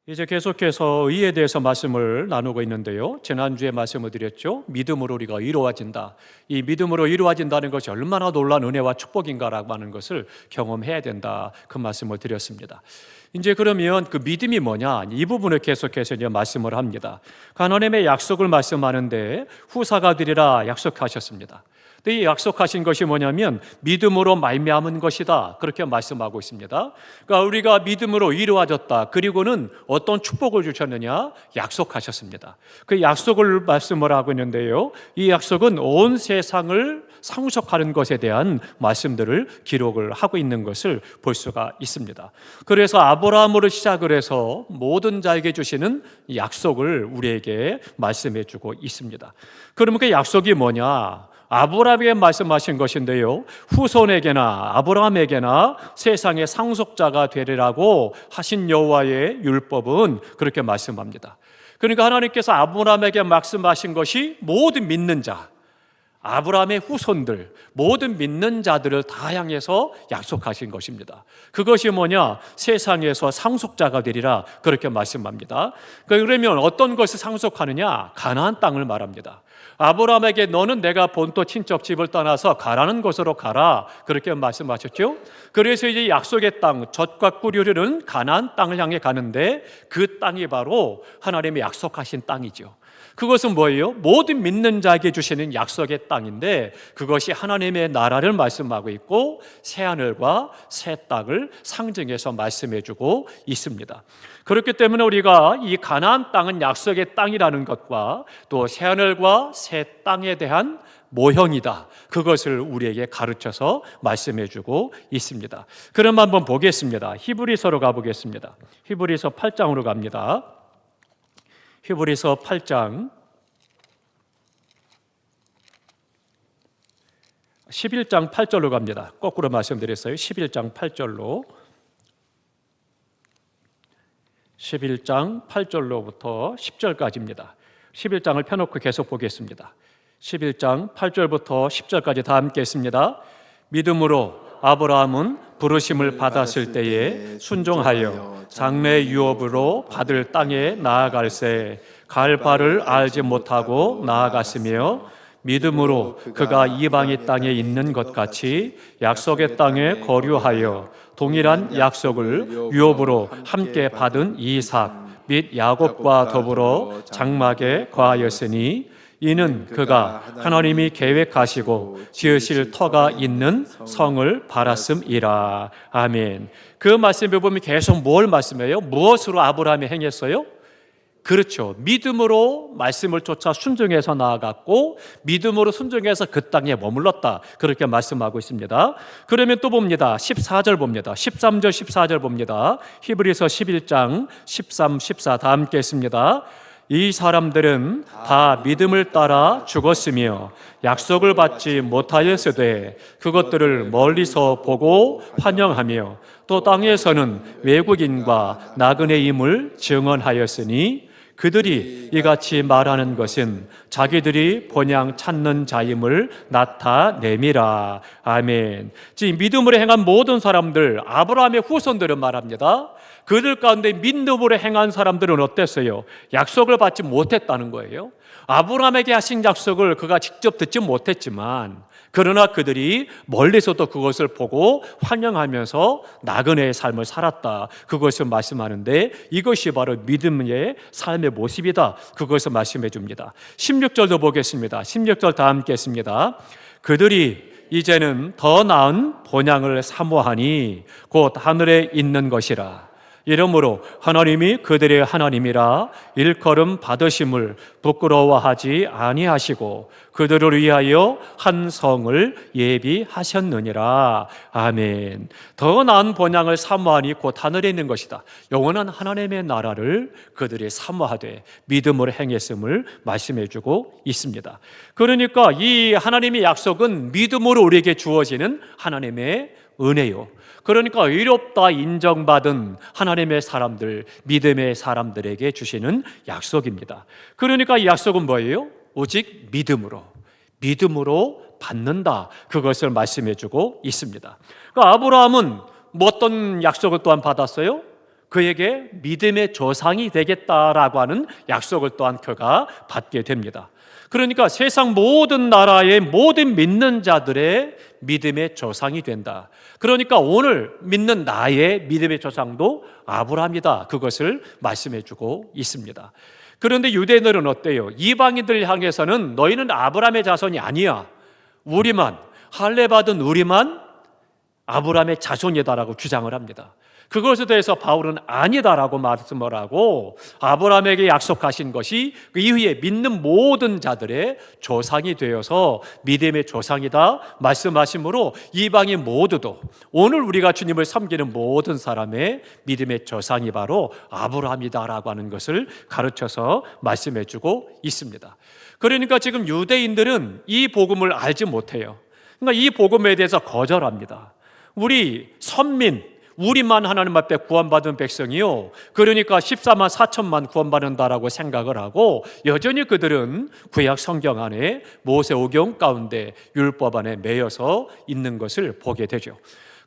이제 계속해서 의에 대해서 말씀을 나누고 있는데요. 지난주에 말씀을 드렸죠. 믿음으로 우리가 이루어진다. 이 믿음으로 이루어진다는 것이 얼마나 놀라운 은혜와 축복인가라고 하는 것을 경험해야 된다. 그 말씀을 드렸습니다. 이제 그러면 그 믿음이 뭐냐? 이 부분을 계속해서 이제 말씀을 합니다. 하나님의 약속을 말씀하는데 후사가 되리라 약속하셨습니다. 근데 이 약속하신 것이 뭐냐면 믿음으로 말미암은 것이다, 그렇게 말씀하고 있습니다. 그러니까 우리가 믿음으로 이루어졌다. 그리고는 어떤 축복을 주셨느냐? 약속하셨습니다. 그 약속을 말씀을 하고 있는데요, 이 약속은 온 세상을 상속하는 것에 대한 말씀들을 기록을 하고 있는 것을 볼 수가 있습니다. 그래서 아브라함으로 시작을 해서 모든 자에게 주시는 약속을 우리에게 말씀해 주고 있습니다. 그러면 그 약속이 뭐냐? 아브라함에게 말씀하신 것인데요, 후손에게나 아브라함에게나 세상의 상속자가 되리라고 하신 여호와의 율법은 그렇게 말씀합니다. 그러니까 하나님께서 아브라함에게 말씀하신 것이 모든 믿는 자, 아브라함의 후손들, 모든 믿는 자들을 다 향해서 약속하신 것입니다. 그것이 뭐냐? 세상에서 상속자가 되리라, 그렇게 말씀합니다. 그러면 어떤 것을 상속하느냐? 가나안 땅을 말합니다. 아브라함에게 너는 내가 본토 친척 집을 떠나서 가라는 곳으로 가라, 그렇게 말씀하셨죠. 그래서 이제 약속의 땅, 젖과 꿀이 흐르는 가나안 땅을 향해 가는데 그 땅이 바로 하나님의 약속하신 땅이죠. 그것은 뭐예요? 모든 믿는 자에게 주시는 약속의 땅인데 그것이 하나님의 나라를 말씀하고 있고 새하늘과 새 땅을 상징해서 말씀해주고 있습니다. 그렇기 때문에 우리가 이 가나안 땅은 약속의 땅이라는 것과 또 새하늘과 새 땅에 대한 모형이다, 그것을 우리에게 가르쳐서 말씀해주고 있습니다. 그럼 한번 보겠습니다. 히브리서로 가보겠습니다. 히브리서 8장으로 갑니다. 히브리서 8장 11장 8절로 갑니다. 거꾸로 말씀드렸어요. 11장 8절로 11장 8절로부터 10절까지입니다. 11장을 펴놓고 계속 보겠습니다. 11장 8절부터 10절까지 다 함께 했습니다. 믿음으로 아브라함은 부르심을 받았을 때에 순종하여 장래 유업으로 받을 땅에 나아갈새 갈 바를 알지 못하고 나아갔으며 믿음으로 그가 이방의 땅에 있는 것 같이 약속의 땅에 거류하여 동일한 약속을 유업으로 함께 받은 이삭 및 야곱과 더불어 장막에 거하였으니 이는 그가 하나님이 계획하시고 지으실 터가 있는 성을 바랐음이라. 아멘. 그 말씀에 보면 계속 뭘 말씀해요? 무엇으로 아브라함이 행했어요? 그렇죠. 믿음으로 말씀을 쫓아 순종해서 나아갔고 믿음으로 순종해서 그 땅에 머물렀다, 그렇게 말씀하고 있습니다. 그러면 또 봅니다. 14절 봅니다. 13절 14절 봅니다. 히브리서 11장 13, 14 다 함께 했습니다. 이 사람들은 다 믿음을 따라 죽었으며 약속을 받지 못하였으되 그것들을 멀리서 보고 환영하며 또 땅에서는 외국인과 나그네임을 증언하였으니 그들이 이같이 말하는 것은 자기들이 본향 찾는 자임을 나타내미라. 아멘. 지금 믿음으로 행한 모든 사람들, 아브라함의 후손들은 말합니다. 그들 가운데 믿음으로 행한 사람들은 어땠어요? 약속을 받지 못했다는 거예요. 아브라함에게 하신 약속을 그가 직접 듣지 못했지만 그러나 그들이 멀리서도 그것을 보고 환영하면서 나그네의 삶을 살았다, 그것을 말씀하는데 이것이 바로 믿음의 삶의 모습이다, 그것을 말씀해 줍니다. 16절도 보겠습니다. 16절 다 함께 했습니다. 그들이 이제는 더 나은 본향을 사모하니 곧 하늘에 있는 것이라. 이러므로 하나님이 그들의 하나님이라 일컬음 받으심을 부끄러워하지 아니하시고 그들을 위하여 한 성을 예비하셨느니라. 아멘. 더 나은 본향을 사모하니 곧 하늘에 있는 것이다. 영원한 하나님의 나라를 그들이 사모하되 믿음으로 행했음을 말씀해주고 있습니다. 그러니까 이 하나님의 약속은 믿음으로 우리에게 주어지는 하나님의 은혜요. 그러니까 의롭다 인정받은 하나님의 사람들, 믿음의 사람들에게 주시는 약속입니다. 그러니까 이 약속은 뭐예요? 오직 믿음으로 받는다, 그것을 말씀해주고 있습니다. 그러니까 아브라함은 뭐 어떤 약속을 또한 받았어요? 그에게 믿음의 조상이 되겠다라고 하는 약속을 또한 그가 받게 됩니다. 그러니까 세상 모든 나라의 모든 믿는 자들의 믿음의 조상이 된다. 그러니까 오늘 믿는 나의 믿음의 조상도 아브라함이다. 그것을 말씀해 주고 있습니다. 그런데 유대인들은 어때요? 이방인들 향해서는 너희는 아브라함의 자손이 아니야. 우리만, 할례 받은 우리만 아브라함의 자손이다라고 주장을 합니다. 그것에 대해서 바울은 아니다라고 말씀을 하고 아브라함에게 약속하신 것이 그 이후에 믿는 모든 자들의 조상이 되어서 믿음의 조상이다 말씀하시므로 이방인 모두도 오늘 우리가 주님을 섬기는 모든 사람의 믿음의 조상이 바로 아브라함이다라고 하는 것을 가르쳐서 말씀해 주고 있습니다. 그러니까 지금 유대인들은 이 복음을 알지 못해요. 그러니까 이 복음에 대해서 거절합니다. 우리 선민, 우리만 하나님 앞에 구원받은 백성이요, 그러니까 14만 4천만 구원받는다라고 생각을 하고 여전히 그들은 구약 성경 안에 모세오경 가운데 율법 안에 매여서 있는 것을 보게 되죠.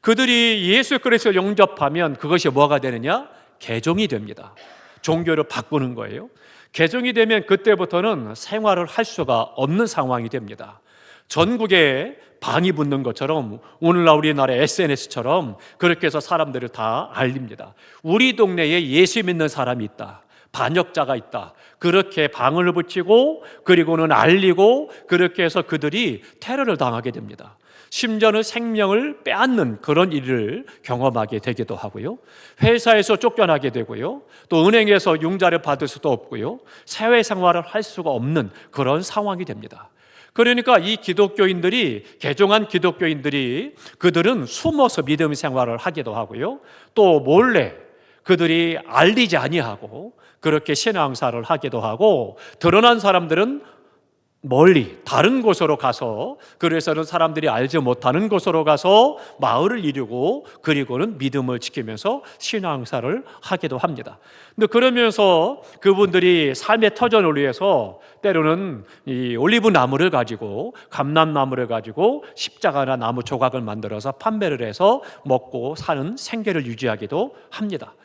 그들이 예수 그리스도를 영접하면 그것이 뭐가 되느냐? 개종이 됩니다. 종교를 바꾸는 거예요. 개종이 되면 그때부터는 생활을 할 수가 없는 상황이 됩니다. 전국에 방이 붙는 것처럼 오늘날 우리나라의 SNS처럼 그렇게 해서 사람들을 다 알립니다. 우리 동네에 예수 믿는 사람이 있다, 반역자가 있다, 그렇게 방을 붙이고 그리고는 알리고 그렇게 해서 그들이 테러를 당하게 됩니다. 심지어는 생명을 빼앗는 그런 일을 경험하게 되기도 하고요, 회사에서 쫓겨나게 되고요, 또 은행에서 융자를 받을 수도 없고요, 사회생활을 할 수가 없는 그런 상황이 됩니다. 그러니까 이 기독교인들이, 개종한 기독교인들이 그들은 숨어서 믿음 생활을 하기도 하고요, 또 몰래 그들이 알리지 아니하고 그렇게 신앙생활을 하기도 하고, 드러난 사람들은 멀리 다른 곳으로 가서, 그래서는 사람들이 알지 못하는 곳으로 가서 마을을 이루고 그리고는 믿음을 지키면서 신앙생활을 하기도 합니다. 근데 그러면서 그분들이 삶의 터전을 위해서 때로는 이 올리브 나무를 가지고, 감람나무를 가지고 십자가나 나무 조각을 만들어서 판매를 해서 먹고 사는 생계를 유지하기도 합니다.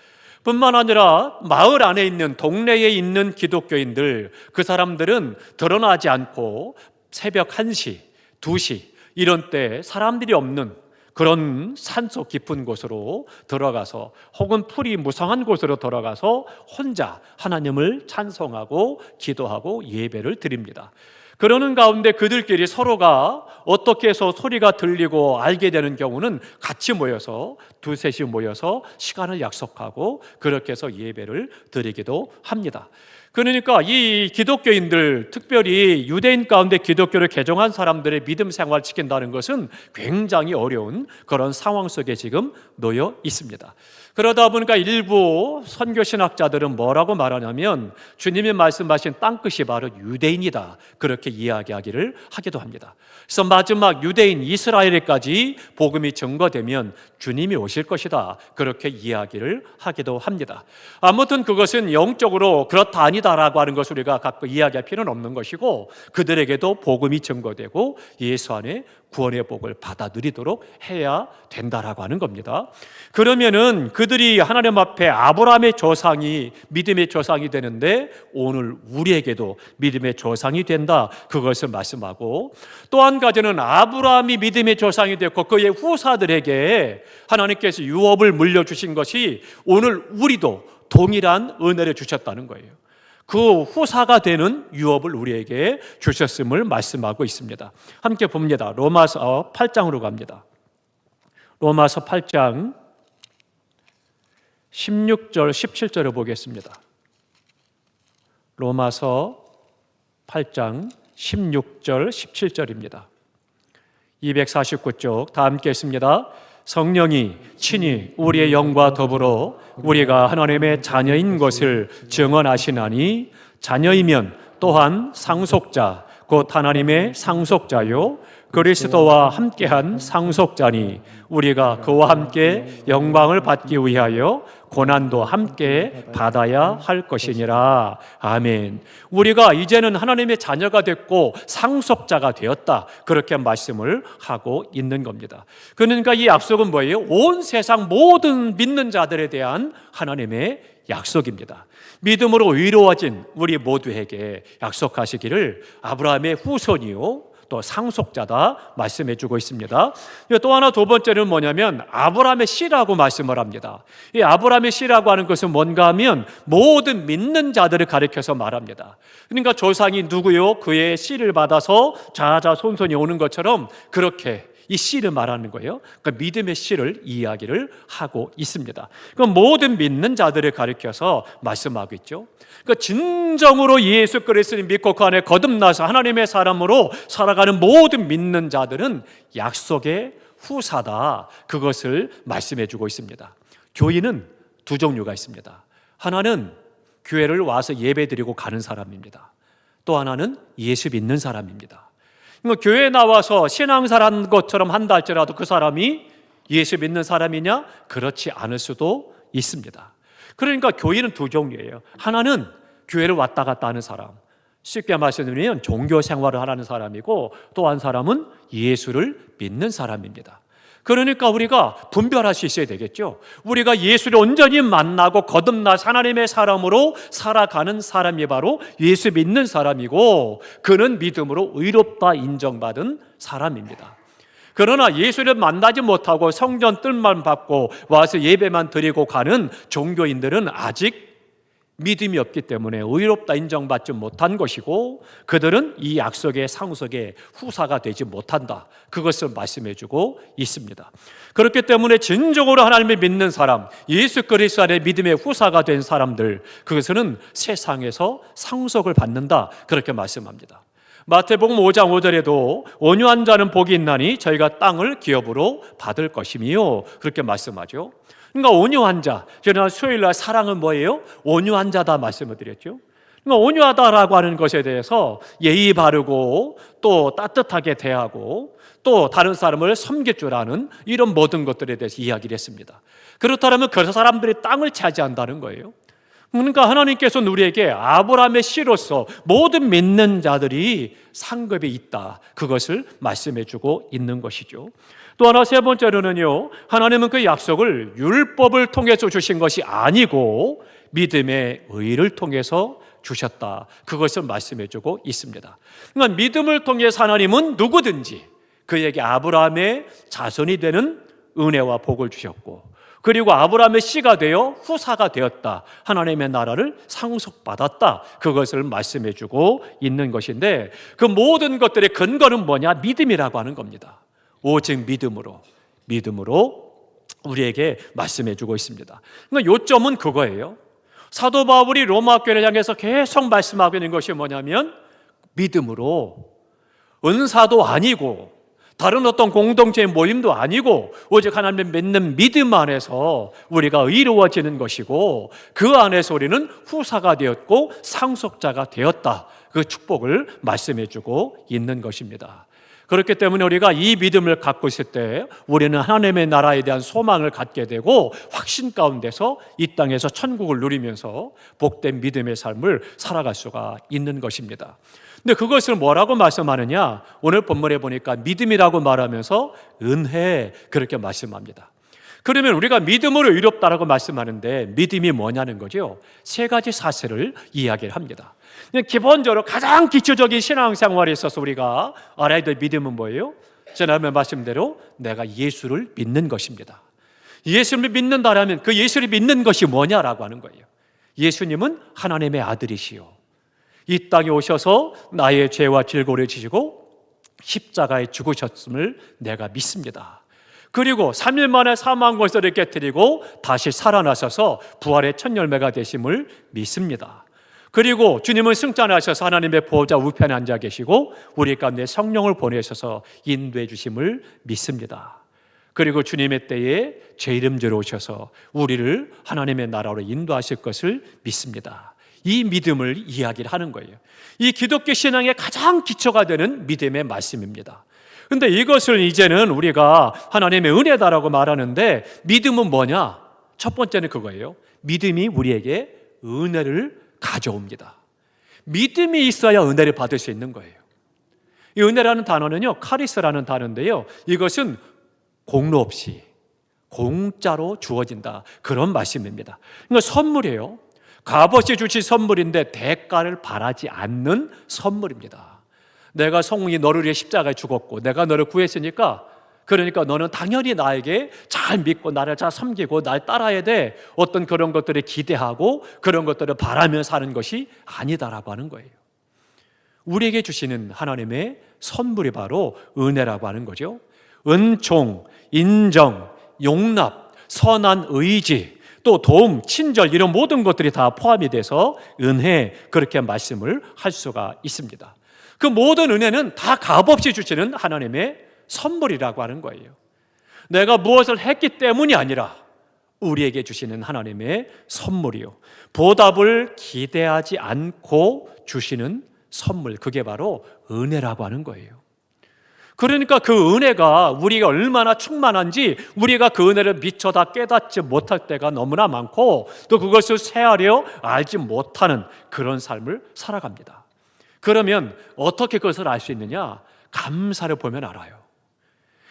뿐만 아니라 마을 안에 있는, 동네에 있는 기독교인들, 그 사람들은 드러나지 않고 새벽 1시, 2시 이런 때 사람들이 없는 그런 산속 깊은 곳으로 들어가서, 혹은 풀이 무성한 곳으로 들어가서 혼자 하나님을 찬송하고 기도하고 예배를 드립니다. 그러는 가운데 그들끼리 서로가 어떻게 해서 소리가 들리고 알게 되는 경우는 같이 모여서 두셋이 모여서 시간을 약속하고 그렇게 해서 예배를 드리기도 합니다. 그러니까 이 기독교인들, 특별히 유대인 가운데 기독교를 개종한 사람들의 믿음 생활을 지킨다는 것은 굉장히 어려운 그런 상황 속에 지금 놓여 있습니다. 그러다 보니까 일부 선교 신학자들은 뭐라고 말하냐면 주님이 말씀하신 땅끝이 바로 유대인이다, 그렇게 이야기하기를 하기도 합니다. 그래서 마지막 유대인 이스라엘에까지 복음이 증거되면 주님이 오실 것이다, 그렇게 이야기를 하기도 합니다. 아무튼 그것은 영적으로 그렇다 아니다라고 하는 것을 우리가 갖고 이야기할 필요는 없는 것이고, 그들에게도 복음이 증거되고 예수 안에 구원의 복을 받아 누리도록 해야 된다라고 하는 겁니다. 그러면은 그들이 하나님 앞에 아브라함의 조상이, 믿음의 조상이 되는데 오늘 우리에게도 믿음의 조상이 된다, 그것을 말씀하고, 또 한 가지는 아브라함이 믿음의 조상이 됐고 그의 후사들에게 하나님께서 유업을 물려주신 것이 오늘 우리도 동일한 은혜를 주셨다는 거예요. 그 후사가 되는 유업을 우리에게 주셨음을 말씀하고 있습니다. 함께 봅니다. 로마서 8장으로 갑니다. 로마서 8장 16절 17절을 보겠습니다. 로마서 8장 16절 17절입니다. 249쪽 다 함께 했습니다. 성령이 친히 우리의 영과 더불어 우리가 하나님의 자녀인 것을 증언하시나니, 자녀이면 또한 상속자 곧 하나님의 상속자요 그리스도와 함께한 상속자니 우리가 그와 함께 영광을 받기 위하여 고난도 함께 받아야 할 것이니라. 아멘. 우리가 이제는 하나님의 자녀가 됐고 상속자가 되었다, 그렇게 말씀을 하고 있는 겁니다. 그러니까 이 약속은 뭐예요? 온 세상 모든 믿는 자들에 대한 하나님의 약속입니다. 믿음으로 의로워진 우리 모두에게 약속하시기를 아브라함의 후손이요 또 상속자다 말씀해 주고 있습니다. 또 하나, 두 번째는 뭐냐면 아브라함의 씨라고 말씀을 합니다. 이 아브라함의 씨라고 하는 것은 뭔가 하면 모든 믿는 자들을 가리켜서 말합니다. 그러니까 조상이 누구요? 그의 씨를 받아서 자자손손이 오는 것처럼 그렇게 이 씨를 말하는 거예요. 그러니까 믿음의 씨를 이야기를 하고 있습니다. 그럼 모든 믿는 자들을 가리켜서 말씀하고 있죠. 그러니까 진정으로 예수 그리스도를 믿고 그 안에 거듭나서 하나님의 사람으로 살아가는 모든 믿는 자들은 약속의 후사다, 그것을 말씀해 주고 있습니다. 교인은 두 종류가 있습니다. 하나는 교회를 와서 예배드리고 가는 사람입니다. 또 하나는 예수 믿는 사람입니다. 교회에 나와서 신앙생활한 것처럼 한다 할지라도 그 사람이 예수 믿는 사람이냐? 그렇지 않을 수도 있습니다. 그러니까 교인은 두 종류예요. 하나는 교회를 왔다 갔다 하는 사람, 쉽게 말씀드리면 종교 생활을 하는 사람이고, 또 한 사람은 예수를 믿는 사람입니다. 그러니까 우리가 분별할 수 있어야 되겠죠. 우리가 예수를 온전히 만나고 거듭나서 하나님의 사람으로 살아가는 사람이 바로 예수 믿는 사람이고, 그는 믿음으로 의롭다 인정받은 사람입니다. 그러나 예수를 만나지 못하고 성전 뜰만 받고 와서 예배만 드리고 가는 종교인들은 아직 믿음이 없기 때문에 의롭다 인정받지 못한 것이고, 그들은 이 약속의 상속의 후사가 되지 못한다, 그것을 말씀해 주고 있습니다. 그렇기 때문에 진정으로 하나님을 믿는 사람, 예수 그리스도 안에 믿음의 후사가 된 사람들, 그것은 세상에서 상속을 받는다, 그렇게 말씀합니다. 마태복음 5장 5절에도 온유한 자는 복이 있나니 저희가 땅을 기업으로 받을 것이며, 그렇게 말씀하죠. 그러니까 온유한 자, 지난 수요일날 사랑은 뭐예요? 온유한 자다 말씀을 드렸죠. 그러니까 온유하다라고 하는 것에 대해서 예의 바르고 또 따뜻하게 대하고 또 다른 사람을 섬길 줄 아는 이런 모든 것들에 대해서 이야기를 했습니다. 그렇다면 그 사람들이 땅을 차지한다는 거예요. 그러니까 하나님께서는 우리에게 아브라함의 씨로서 모든 믿는 자들이 상급이 있다, 그것을 말씀해 주고 있는 것이죠. 또 하나, 세 번째로는요, 하나님은 그 약속을 율법을 통해서 주신 것이 아니고 믿음의 의를 통해서 주셨다, 그것을 말씀해 주고 있습니다. 그러니까 믿음을 통해서 하나님은 누구든지 그에게 아브라함의 자손이 되는 은혜와 복을 주셨고, 그리고 아브라함의 씨가 되어 후사가 되었다, 하나님의 나라를 상속받았다, 그것을 말씀해 주고 있는 것인데, 그 모든 것들의 근거는 뭐냐? 믿음이라고 하는 겁니다. 오직 믿음으로 우리에게 말씀해 주고 있습니다. 그러니까 요점은 그거예요. 사도 바울이 로마 교회를 향해서 계속 말씀하고 있는 것이 뭐냐면, 믿음으로, 은사도 아니고 다른 어떤 공동체의 모임도 아니고 오직 하나님을 믿는 믿음 안에서 우리가 의로워지는 것이고, 그 안에서 우리는 후사가 되었고 상속자가 되었다, 그 축복을 말씀해 주고 있는 것입니다. 그렇기 때문에 우리가 이 믿음을 갖고 있을 때 우리는 하나님의 나라에 대한 소망을 갖게 되고 확신 가운데서 이 땅에서 천국을 누리면서 복된 믿음의 삶을 살아갈 수가 있는 것입니다. 근데 그것을 뭐라고 말씀하느냐? 오늘 본문에 보니까 믿음이라고 말하면서 은혜, 그렇게 말씀합니다. 그러면 우리가 믿음으로 의롭다라고 말씀하는데 믿음이 뭐냐는 거죠. 세 가지 사실을 이야기를 합니다. 기본적으로 가장 기초적인 신앙생활에 있어서 우리가 알아야 될 믿음은 뭐예요? 지난번 말씀대로 내가 예수를 믿는 것입니다. 예수를 믿는다라면 그 예수를 믿는 것이 뭐냐라고 하는 거예요. 예수님은 하나님의 아들이시요, 이 땅에 오셔서 나의 죄와 질고를 지시고 십자가에 죽으셨음을 내가 믿습니다. 그리고 3일 만에 사망한 것을 깨뜨리고 다시 살아나셔서 부활의 첫 열매가 되심을 믿습니다. 그리고 주님은 승천하셔서 하나님의 보호자 우편에 앉아 계시고 우리 가운데 성령을 보내셔서 인도해 주심을 믿습니다. 그리고 주님의 때에 제 이름대로 오셔서 우리를 하나님의 나라로 인도하실 것을 믿습니다. 이 믿음을 이야기를 하는 거예요. 이 기독교 신앙의 가장 기초가 되는 믿음의 말씀입니다. 근데 이것을 이제는 우리가 하나님의 은혜다라고 말하는데, 믿음은 뭐냐? 첫 번째는 그거예요. 믿음이 우리에게 은혜를 가져옵니다. 믿음이 있어야 은혜를 받을 수 있는 거예요. 이 은혜라는 단어는요, 카리스라는 단어인데요, 이것은 공로 없이 공짜로 주어진다, 그런 말씀입니다. 그러니까 선물이에요. 값없이 주신 선물인데 대가를 바라지 않는 선물입니다. 내가 성령이 너를 위해 십자가에 죽었고 내가 너를 구했으니까, 그러니까 너는 당연히 나에게 잘 믿고 나를 잘 섬기고 날 따라야 돼, 어떤 그런 것들을 기대하고 그런 것들을 바라며 사는 것이 아니다라고 하는 거예요. 우리에게 주시는 하나님의 선물이 바로 은혜라고 하는 거죠. 은총, 인정, 용납, 선한 의지, 또 도움, 친절, 이런 모든 것들이 다 포함이 돼서 은혜, 그렇게 말씀을 할 수가 있습니다. 그 모든 은혜는 다 값없이 주시는 하나님의 선물이라고 하는 거예요. 내가 무엇을 했기 때문이 아니라 우리에게 주시는 하나님의 선물이요, 보답을 기대하지 않고 주시는 선물, 그게 바로 은혜라고 하는 거예요. 그러니까 그 은혜가 우리가 얼마나 충만한지 우리가 그 은혜를 미처 다 깨닫지 못할 때가 너무나 많고, 또 그것을 헤아려 알지 못하는 그런 삶을 살아갑니다. 그러면 어떻게 그것을 알 수 있느냐? 감사를 보면 알아요.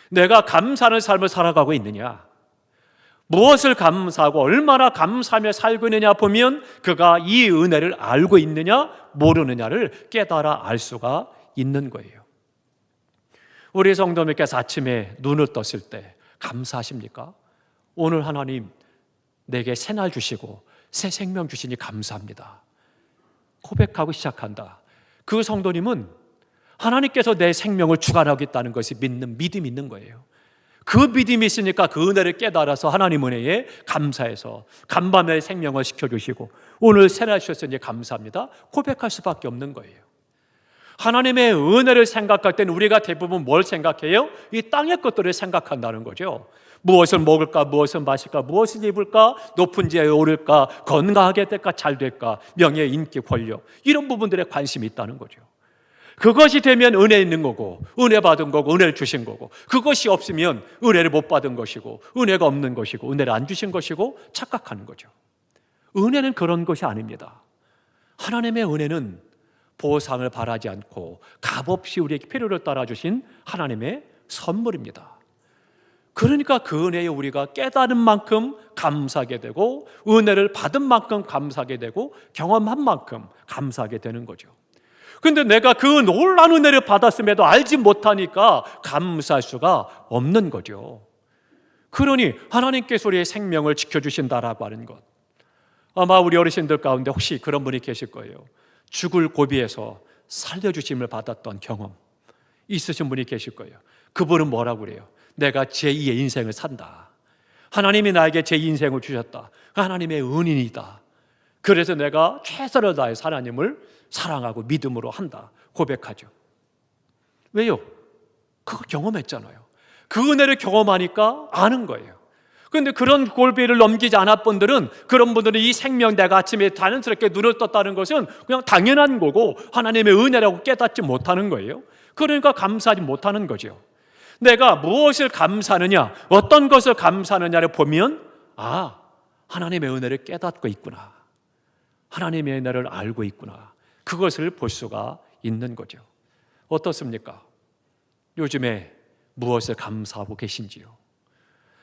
내가 감사하는 삶을 살아가고 있느냐, 무엇을 감사하고 얼마나 감사하며 살고 있느냐 보면 그가 이 은혜를 알고 있느냐 모르느냐를 깨달아 알 수가 있는 거예요. 우리 성도님께서 아침에 눈을 떴을 때 감사하십니까? 오늘 하나님 내게 새날 주시고 새 생명 주시니 감사합니다, 고백하고 시작한다. 그 성도님은 하나님께서 내 생명을 주관하겠다는 것이 믿는 믿음이 있는 거예요. 그 믿음이 있으니까 그 은혜를 깨달아서 하나님 은혜에 감사해서 간밤에 생명을 시켜주시고 오늘 새날 주셨으니 감사합니다, 고백할 수밖에 없는 거예요. 하나님의 은혜를 생각할 때는 우리가 대부분 뭘 생각해요? 이 땅의 것들을 생각한다는 거죠. 무엇을 먹을까, 무엇을 마실까, 무엇을 입을까, 높은 지에 오를까, 건강하게 될까, 잘 될까, 명예, 인기, 권력, 이런 부분들에 관심이 있다는 거죠. 그것이 되면 은혜 있는 거고, 은혜 받은 거고, 은혜를 주신 거고, 그것이 없으면 은혜를 못 받은 것이고, 은혜가 없는 것이고, 은혜를 안 주신 것이고 착각하는 거죠. 은혜는 그런 것이 아닙니다. 하나님의 은혜는 보상을 바라지 않고 값없이 우리에게 필요를 따라 주신 하나님의 선물입니다. 그러니까 그 은혜에 우리가 깨달은 만큼 감사하게 되고, 은혜를 받은 만큼 감사하게 되고, 경험한 만큼 감사하게 되는 거죠. 근데 내가 그 놀라운 은혜를 받았음에도 알지 못하니까 감사할 수가 없는 거죠. 그러니 하나님께서 우리의 생명을 지켜주신다라고 하는 것, 아마 우리 어르신들 가운데 혹시 그런 분이 계실 거예요. 죽을 고비에서 살려주심을 받았던 경험 있으신 분이 계실 거예요. 그분은 뭐라고 그래요? 내가 제2의 인생을 산다, 하나님이 나에게 제2인생을 주셨다, 하나님의 은인이다, 그래서 내가 최선을 다해서 하나님을 사랑하고 믿음으로 한다, 고백하죠. 왜요? 그거 경험했잖아요. 그 은혜를 경험하니까 아는 거예요. 그런데 그런 골비를 넘기지 않았던 분들은, 그런 분들은 이 생명, 내가 아침에 자연스럽게 눈을 떴다는 것은 그냥 당연한 거고 하나님의 은혜라고 깨닫지 못하는 거예요. 그러니까 감사하지 못하는 거죠. 내가 무엇을 감사하느냐, 어떤 것을 감사하느냐를 보면, 아, 하나님의 은혜를 깨닫고 있구나, 하나님의 은혜를 알고 있구나, 그것을 볼 수가 있는 거죠. 어떻습니까? 요즘에 무엇을 감사하고 계신지요?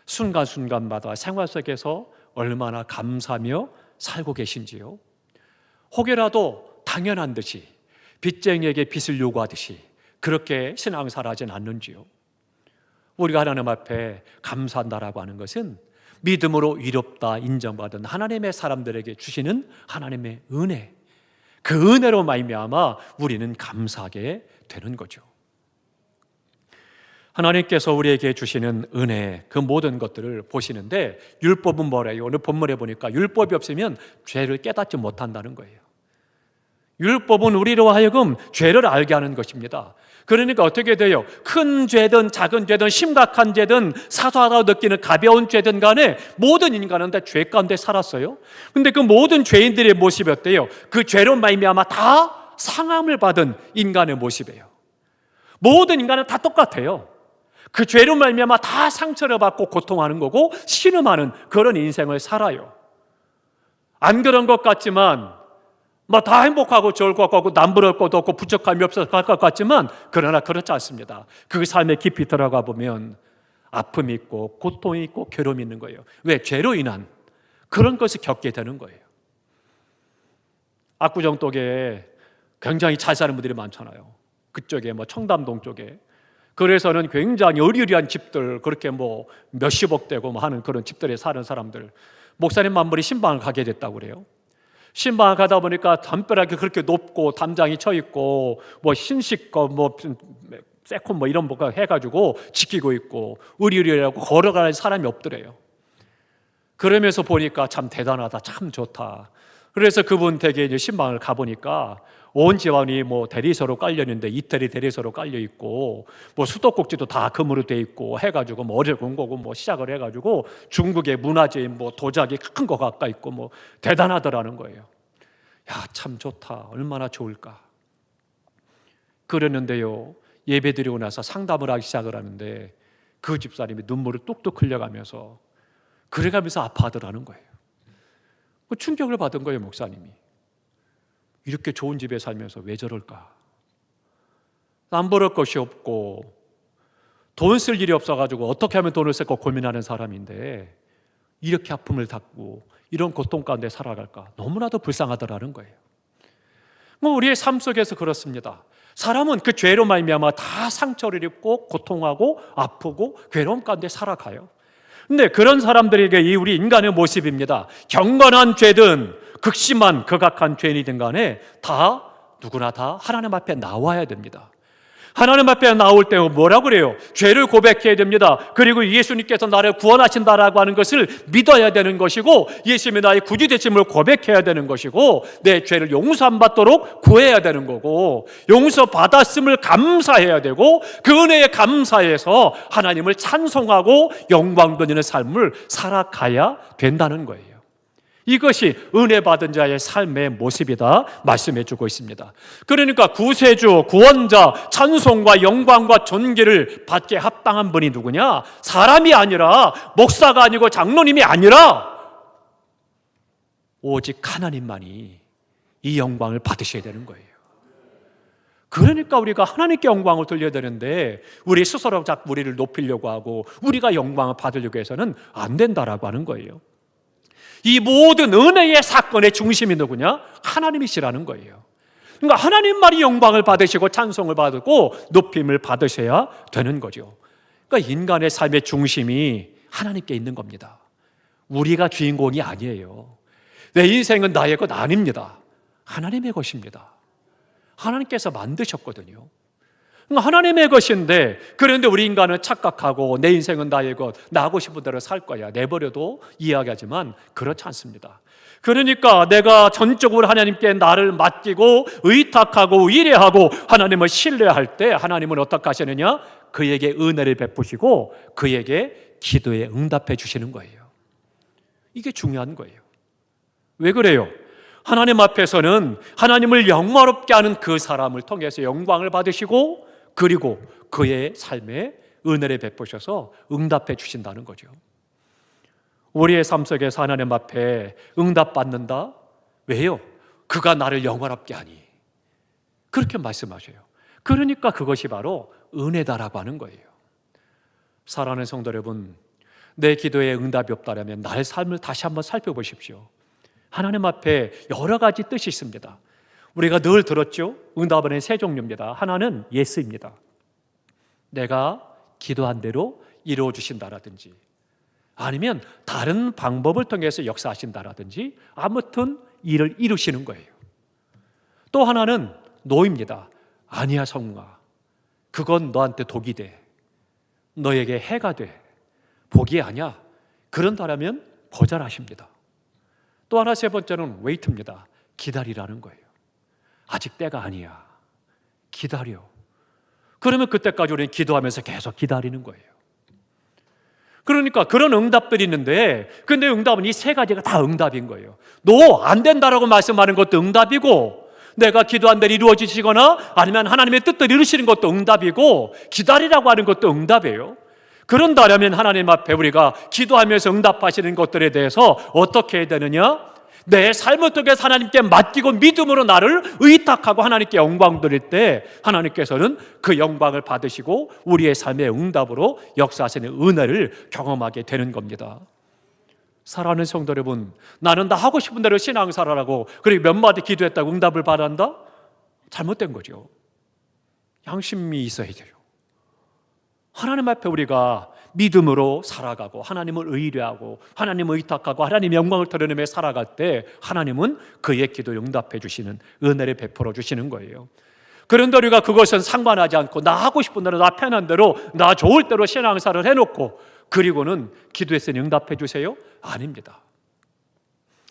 순간순간마다 생활 속에서 얼마나 감사하며 살고 계신지요? 혹여라도 당연한 듯이 빚쟁이에게 빚을 요구하듯이 그렇게 신앙생활하진 않는지요? 우리가 하나님 앞에 감사한다라고 하는 것은 믿음으로 위롭다 인정받은 하나님의 사람들에게 주시는 하나님의 은혜, 그 은혜로 말미암아 우리는 감사하게 되는 거죠. 하나님께서 우리에게 주시는 은혜, 그 모든 것들을 보시는데, 율법은 뭐래요? 오늘 본문에 보니까 율법이 없으면 죄를 깨닫지 못한다는 거예요. 율법은 우리로 하여금 죄를 알게 하는 것입니다. 그러니까 어떻게 돼요? 큰 죄든 작은 죄든 심각한 죄든 사소하다고 느끼는 가벼운 죄든 간에 모든 인간은 다 죄 가운데 살았어요. 근데 그 모든 죄인들의 모습이 어때요? 그 죄로 말미암아 다 상함을 받은 인간의 모습이에요. 모든 인간은 다 똑같아요. 그 죄로 말미암아 다 상처를 받고 고통하는 거고 신음하는 그런 인생을 살아요. 안 그런 것 같지만 뭐 다 행복하고 좋을 것 같고 남부러울 것도 없고 부족함이 없어서 갈 것 같지만 그러나 그렇지 않습니다. 그 삶에 깊이 들어가 보면 아픔이 있고 고통이 있고 괴로움이 있는 거예요. 왜? 죄로 인한 그런 것을 겪게 되는 거예요. 압구정 쪽에 굉장히 잘 사는 분들이 많잖아요. 그쪽에 뭐 청담동 쪽에. 그래서는 굉장히 어리어리한 집들, 그렇게 뭐 몇십억 되고 뭐 하는 그런 집들에 사는 사람들, 목사님 한 분이 신방을 가게 됐다고 그래요. 신방을 가다 보니까 담벼락이 그렇게 높고 담장이 쳐 있고 뭐 흰식거 뭐 세콘 뭐 이런 뭐가 해가지고 지키고 있고 으리으리하고 걸어가는 사람이 없더래요. 그러면서 보니까 참 대단하다, 참 좋다. 그래서 그분 댁에 이제 신방을 가보니까 온 집안이 뭐 대리석으로 깔려 있는데 이태리 대리석으로 깔려 있고 뭐 수도꼭지도 다 금으로 돼 있고 해가지고 뭐 어제 본 거고 뭐 시작을 해가지고 중국의 문화재인 뭐 도자기 큰 거 가까이 있고 뭐 대단하더라는 거예요. 야, 참 좋다. 얼마나 좋을까. 그랬는데요, 예배 드리고 나서 상담을 하기 시작을 하는데 그 집사님이 눈물을 뚝뚝 흘려가면서 그래가면서 아파하더라는 거예요. 충격을 받은 거예요, 목사님이. 이렇게 좋은 집에 살면서 왜 저럴까? 안 벌을 것이 없고 돈 쓸 일이 없어가지고 어떻게 하면 돈을 쓸까 고민하는 사람인데 이렇게 아픔을 닦고 이런 고통 가운데 살아갈까? 너무나도 불쌍하더라는 거예요. 우리의 삶 속에서 그렇습니다. 사람은 그 죄로 말미암아 다 상처를 입고 고통하고 아프고 괴로움 가운데 살아가요. 근데 그런 사람들에게 이 우리 인간의 모습입니다. 경건한 죄든 극심한 극악한 죄인이든 간에 다 누구나 다 하나님 앞에 나와야 됩니다. 하나님 앞에 나올 때 뭐라고 그래요? 죄를 고백해야 됩니다. 그리고 예수님께서 나를 구원하신다라고 하는 것을 믿어야 되는 것이고 예수님이 나의 구주 되심을 고백해야 되는 것이고 내 죄를 용서 안 받도록 구해야 되는 거고 용서 받았음을 감사해야 되고 그 은혜에 감사해서 하나님을 찬송하고 영광 돌리는 삶을 살아가야 된다는 거예요. 이것이 은혜 받은 자의 삶의 모습이다 말씀해 주고 있습니다. 그러니까 구세주, 구원자, 찬송과 영광과 존귀를 받게 합당한 분이 누구냐? 사람이 아니라 목사가 아니고 장로님이 아니라 오직 하나님만이 이 영광을 받으셔야 되는 거예요. 그러니까 우리가 하나님께 영광을 돌려야 되는데 우리 스스로 자꾸 우리를 높이려고 하고 우리가 영광을 받으려고 해서는 안 된다라고 하는 거예요. 이 모든 은혜의 사건의 중심이 누구냐? 하나님이시라는 거예요. 그러니까 하나님만이 영광을 받으시고 찬송을 받고 높임을 받으셔야 되는 거죠. 그러니까 인간의 삶의 중심이 하나님께 있는 겁니다. 우리가 주인공이 아니에요. 내 인생은 나의 것 아닙니다. 하나님의 것입니다. 하나님께서 만드셨거든요. 하나님의 것인데 그런데 우리 인간은 착각하고 내 인생은 나의 것, 나 하고 싶은 대로 살 거야 내버려도 이야기하지만 그렇지 않습니다. 그러니까 내가 전적으로 하나님께 나를 맡기고 의탁하고 의뢰하고 하나님을 신뢰할 때 하나님은 어떻게 하시느냐? 그에게 은혜를 베푸시고 그에게 기도에 응답해 주시는 거예요. 이게 중요한 거예요. 왜 그래요? 하나님 앞에서는 하나님을 영화롭게 하는 그 사람을 통해서 영광을 받으시고 그리고 그의 삶에 은혜를 베푸셔서 응답해 주신다는 거죠. 우리의 삶 속에서 하나님 앞에 응답받는다? 왜요? 그가 나를 영화롭게 하니 그렇게 말씀하셔요. 그러니까 그것이 바로 은혜다라고 하는 거예요. 사랑하는 성도 여러분, 내 기도에 응답이 없다면 나의 삶을 다시 한번 살펴보십시오. 하나님 앞에 여러 가지 뜻이 있습니다. 우리가 늘 들었죠? 응답은 세 종류입니다. 하나는 예스입니다. 내가 기도한 대로 이루어 주신다라든지 아니면 다른 방법을 통해서 역사하신다라든지 아무튼 일을 이루시는 거예요. 또 하나는 노입니다. 아니야 성웅아, 그건 너한테 독이 돼. 너에게 해가 돼. 복이 아니야. 그런다라면 거절하십니다. 또 하나 세 번째는 웨이트입니다. 기다리라는 거예요. 아직 때가 아니야. 기다려. 그러면 그때까지 우리는 기도하면서 계속 기다리는 거예요. 그러니까 그런 응답들이 있는데 근데 응답은 이 세 가지가 다 응답인 거예요. 너 안 된다라고 말씀하는 것도 응답이고 내가 기도한 대로 이루어지시거나 아니면 하나님의 뜻대로 이루시는 것도 응답이고 기다리라고 하는 것도 응답이에요. 그런다면 하나님 앞에 우리가 기도하면서 응답하시는 것들에 대해서 어떻게 해야 되느냐? 내 삶을 통해서 하나님께 맡기고 믿음으로 나를 의탁하고 하나님께 영광 드릴 때 하나님께서는 그 영광을 받으시고 우리의 삶의 응답으로 역사하시는 은혜를 경험하게 되는 겁니다. 사랑하는 성도 여러분, 나는 다 하고 싶은 대로 신앙생활하고 그리고 몇 마디 기도했다고 응답을 받았다? 잘못된 거죠. 양심이 있어야 돼요. 하나님 앞에 우리가 믿음으로 살아가고 하나님을 의뢰하고 하나님을 의탁하고 하나님의 영광을 드러내며 살아갈 때 하나님은 그의 기도를 응답해 주시는 은혜를 베풀어 주시는 거예요. 그런데 우리가 그것은 상관하지 않고 나 하고 싶은 대로 나 편한 대로 나 좋을 대로 신앙생활을 해놓고 그리고는 기도했으니 응답해 주세요? 아닙니다.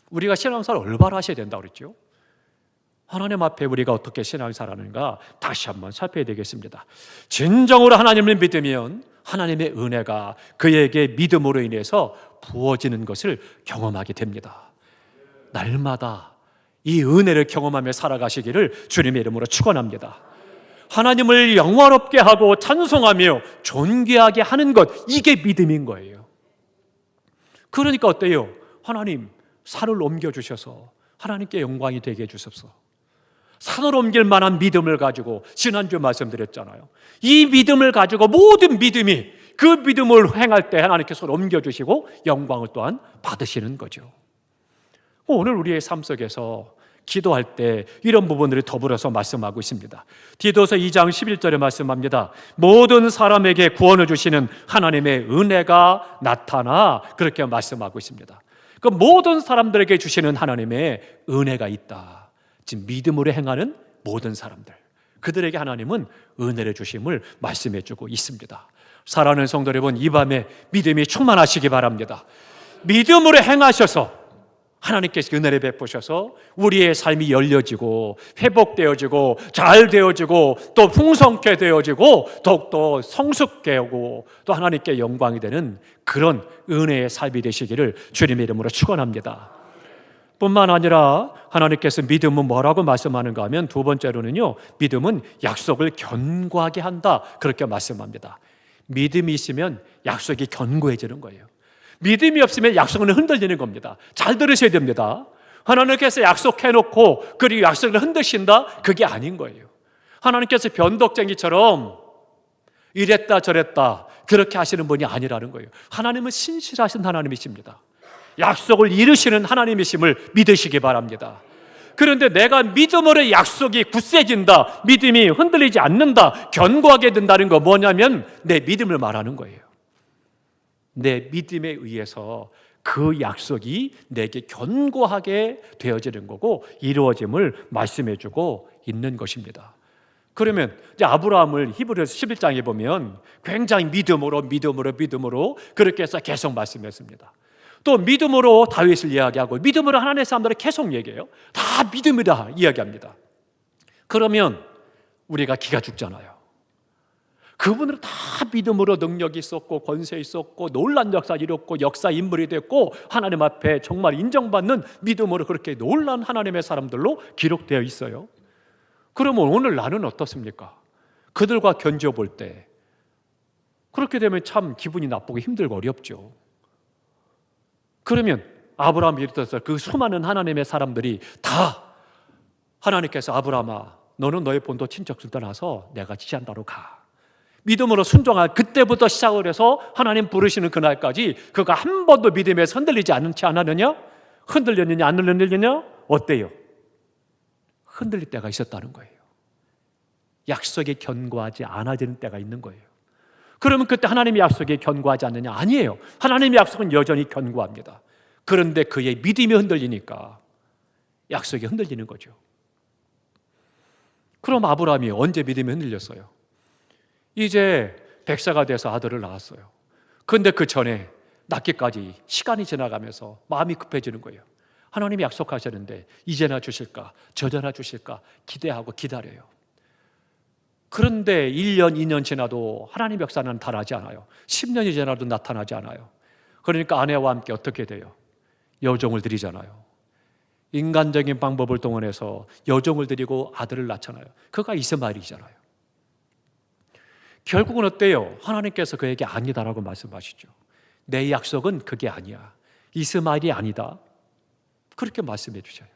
우리가 신앙생활을 올바로 하셔야 된다고 그랬죠. 하나님 앞에 우리가 어떻게 신앙생활하는가 다시 한번 살펴야 되겠습니다. 진정으로 하나님을 믿으면 하나님의 은혜가 그에게 믿음으로 인해서 부어지는 것을 경험하게 됩니다. 날마다 이 은혜를 경험하며 살아가시기를 주님의 이름으로 축원합니다. 하나님을 영화롭게 하고 찬송하며 존귀하게 하는 것, 이게 믿음인 거예요. 그러니까 어때요? 하나님 산을 옮겨주셔서 하나님께 영광이 되게 해주셔서 산을 옮길 만한 믿음을 가지고 지난주 말씀드렸잖아요. 이 믿음을 가지고 모든 믿음이 그 믿음을 행할 때 하나님께서 옮겨주시고 영광을 또한 받으시는 거죠. 오늘 우리의 삶 속에서 기도할 때 이런 부분들을 더불어서 말씀하고 있습니다. 디도서 2장 11절에 말씀합니다. 모든 사람에게 구원을 주시는 하나님의 은혜가 나타나 그렇게 말씀하고 있습니다. 그 모든 사람들에게 주시는 하나님의 은혜가 있다. 지금 믿음으로 행하는 모든 사람들, 그들에게 하나님은 은혜를 주심을 말씀해 주고 있습니다. 사랑하는 성도 여러분, 이 밤에 믿음이 충만하시기 바랍니다. 믿음으로 행하셔서 하나님께서 은혜를 베푸셔서 우리의 삶이 열려지고 회복되어지고 잘 되어지고 또 풍성케 되어지고 더욱더 성숙케 하고 또 하나님께 영광이 되는 그런 은혜의 삶이 되시기를 주님의 이름으로 축원합니다. 뿐만 아니라 하나님께서 믿음은 뭐라고 말씀하는가 하면 두 번째로는요, 믿음은 약속을 견고하게 한다 그렇게 말씀합니다. 믿음이 있으면 약속이 견고해지는 거예요. 믿음이 없으면 약속은 흔들리는 겁니다. 잘 들으셔야 됩니다. 하나님께서 약속해놓고 그리고 약속을 흔드신다? 그게 아닌 거예요. 하나님께서 변덕쟁이처럼 이랬다 저랬다 그렇게 하시는 분이 아니라는 거예요. 하나님은 신실하신 하나님이십니다. 약속을 이루시는 하나님이심을 믿으시기 바랍니다. 그런데 내가 믿음으로 약속이 굳세진다, 믿음이 흔들리지 않는다, 견고하게 된다는 거 뭐냐면 내 믿음을 말하는 거예요. 내 믿음에 의해서 그 약속이 내게 견고하게 되어지는 거고 이루어짐을 말씀해 주고 있는 것입니다. 그러면 이제 아브라함을 히브리서 11장에 보면 굉장히 믿음으로 그렇게 해서 계속 말씀했습니다. 또 믿음으로 다윗을 이야기하고 믿음으로 하나님의 사람들을 계속 얘기해요. 다 믿음이다 이야기합니다. 그러면 우리가 기가 죽잖아요. 그분들은 다 믿음으로 능력이 있었고 권세 있었고 놀란 역사 이뤘고 역사 인물이 됐고 하나님 앞에 정말 인정받는 믿음으로 그렇게 놀란 하나님의 사람들로 기록되어 있어요. 그러면 오늘 나는 어떻습니까? 그들과 견져 볼 때 그렇게 되면 참 기분이 나쁘고 힘들고 어렵죠. 그러면 아브라함을 비롯해서 그 수많은 하나님의 사람들이 다 하나님께서 아브라함아 너는 너의 본토 친척들 떠나서 내가 지시한 대로 가. 믿음으로 순종할 그때부터 시작을 해서 하나님 부르시는 그날까지 그가 한 번도 믿음에서 흔들리지 않지 않았느냐? 흔들렸느냐 안 흔들렸느냐? 어때요? 흔들릴 때가 있었다는 거예요. 약속이 견고하지 않아지는 때가 있는 거예요. 그러면 그때 하나님의 약속이 견고하지 않느냐? 아니에요. 하나님의 약속은 여전히 견고합니다. 그런데 그의 믿음이 흔들리니까 약속이 흔들리는 거죠. 그럼 아브라함이 언제 믿음이 흔들렸어요? 이제 100세가 돼서 아들을 낳았어요. 그런데 그 전에 낳기까지 시간이 지나가면서 마음이 급해지는 거예요. 하나님이 약속하셨는데 이제나 주실까 저제나 주실까 기대하고 기다려요. 그런데 1년 2년 지나도 하나님 역사는 나타나지 않아요. 10년이 지나도 나타나지 않아요. 그러니까 아내와 함께 어떻게 돼요? 여종을 드리잖아요. 인간적인 방법을 동원해서 여종을 들이고 아들을 낳잖아요. 그가 이스마엘이잖아요. 결국은 어때요? 하나님께서 그에게 아니다라고 말씀하시죠. 내 약속은 그게 아니야. 이스마엘이 아니다. 그렇게 말씀해 주셔요.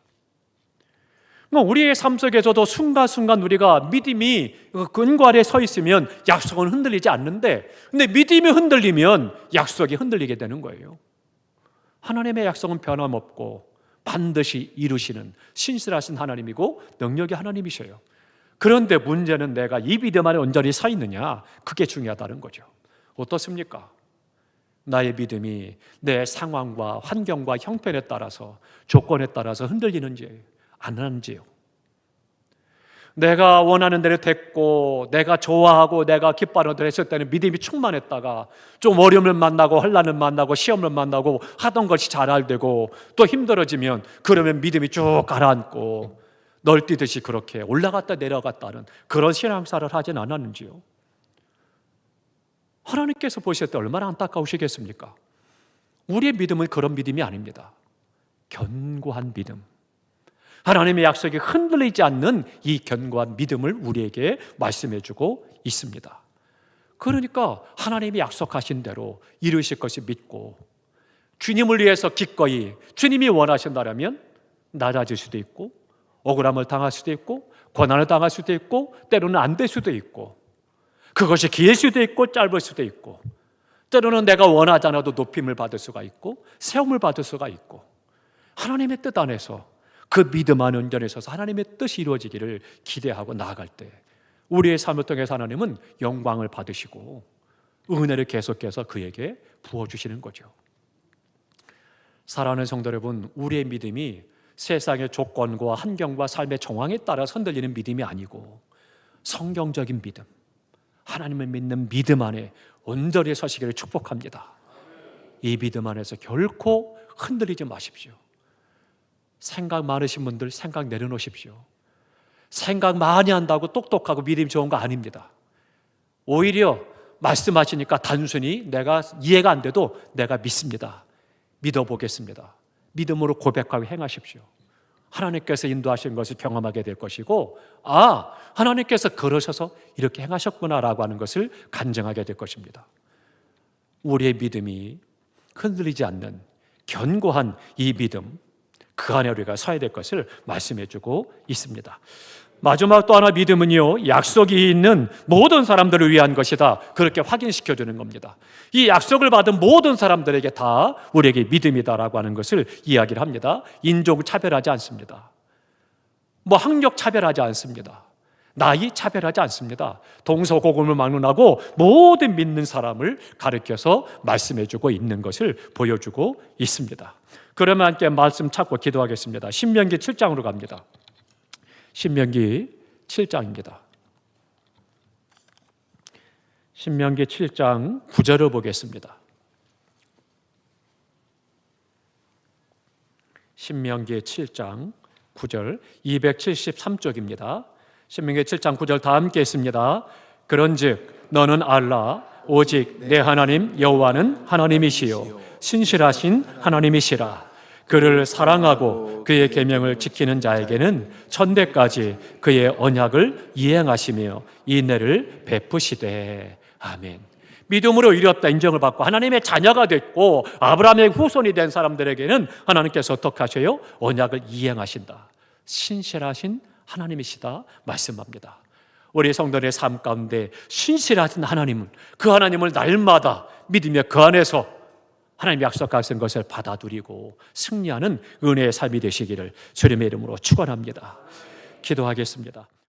우리의 삶 속에서도 순간순간 우리가 믿음이 근거 아래 서 있으면 약속은 흔들리지 않는데, 근데 믿음이 흔들리면 약속이 흔들리게 되는 거예요. 하나님의 약속은 변함없고 반드시 이루시는 신실하신 하나님이고 능력의 하나님이셔요. 그런데 문제는 내가 이 믿음 안에 온전히 서 있느냐, 그게 중요하다는 거죠. 어떻습니까? 나의 믿음이 내 상황과 환경과 형편에 따라서, 조건에 따라서 흔들리는지 안 하는지요. 내가 원하는 대로 됐고 내가 좋아하고 내가 기뻐하는 대로 했을 때는 믿음이 충만했다가 좀 어려움을 만나고 혼란을 만나고 시험을 만나고 하던 것이 잘 안 되고 또 힘들어지면 그러면 믿음이 쭉 가라앉고 널뛰듯이 그렇게 올라갔다 내려갔다 하는 그런 신앙생활을 하진 않았는지요. 하나님께서 보실 때 얼마나 안타까우시겠습니까? 우리의 믿음은 그런 믿음이 아닙니다. 견고한 믿음, 하나님의 약속이 흔들리지 않는 이 견고한 믿음을 우리에게 말씀해주고 있습니다. 그러니까 하나님이 약속하신 대로 이루실 것을 믿고 주님을 위해서 기꺼이 주님이 원하신다면 낮아질 수도 있고 억울함을 당할 수도 있고 고난을 당할 수도 있고 때로는 안 될 수도 있고 그것이 길 수도 있고 짧을 수도 있고 때로는 내가 원하지 않아도 높임을 받을 수가 있고 세움을 받을 수가 있고 하나님의 뜻 안에서 그 믿음 안에 온전히 서서 하나님의 뜻이 이루어지기를 기대하고 나아갈 때 우리의 삶을 통해서 하나님은 영광을 받으시고 은혜를 계속해서 그에게 부어주시는 거죠. 사랑하는 성도 여러분, 우리의 믿음이 세상의 조건과 환경과 삶의 정황에 따라 흔들리는 믿음이 아니고 성경적인 믿음, 하나님을 믿는 믿음 안에 온전히 서시기를 축복합니다. 이 믿음 안에서 결코 흔들리지 마십시오. 생각 많으신 분들 생각 내려놓으십시오. 생각 많이 한다고 똑똑하고 믿음이 좋은 거 아닙니다. 오히려 말씀하시니까 단순히 내가 이해가 안 돼도 내가 믿습니다. 믿어보겠습니다. 믿음으로 고백하고 행하십시오. 하나님께서 인도하신 것을 경험하게 될 것이고 하나님께서 그러셔서 이렇게 행하셨구나라고 하는 것을 간증하게 될 것입니다. 우리의 믿음이 흔들리지 않는 견고한 이 믿음, 그 안에 우리가 서야 될 것을 말씀해 주고 있습니다. 마지막 또 하나 믿음은요, 약속이 있는 모든 사람들을 위한 것이다. 그렇게 확인시켜 주는 겁니다. 이 약속을 받은 모든 사람들에게 다 우리에게 믿음이다라고 하는 것을 이야기를 합니다. 인종 차별하지 않습니다. 학력 차별하지 않습니다. 나이 차별하지 않습니다. 동서고금을 막론하고 모든 믿는 사람을 가르쳐서 말씀해 주고 있는 것을 보여주고 있습니다. 그러면 함께 말씀 찾고 기도하겠습니다. 신명기 7장으로 갑니다. 신명기 7장입니다. 신명기 7장 9절을 보겠습니다. 신명기 7장 9절 273쪽입니다. 신명기 7장 9절 다 함께 했습니다. 그런즉 너는 알라 오직 내 하나님 여호와는 하나님이시요 신실하신 하나님이시라. 그를 사랑하고 그의 계명을 지키는 자에게는 천대까지 그의 언약을 이행하시며 인내를 베푸시되. 아멘. 믿음으로 이뤘다 인정을 받고 하나님의 자녀가 됐고 아브라함의 후손이 된 사람들에게는 하나님께서 어떻게 하셔요? 언약을 이행하신다. 신실하신 하나님이시다 말씀합니다. 우리 성도의 삶 가운데 신실하신 하나님은 그 하나님을 날마다 믿으며 그 안에서 하나님 약속하신 것을 받아들이고 승리하는 은혜의 삶이 되시기를 주님의 이름으로 축원합니다. 기도하겠습니다.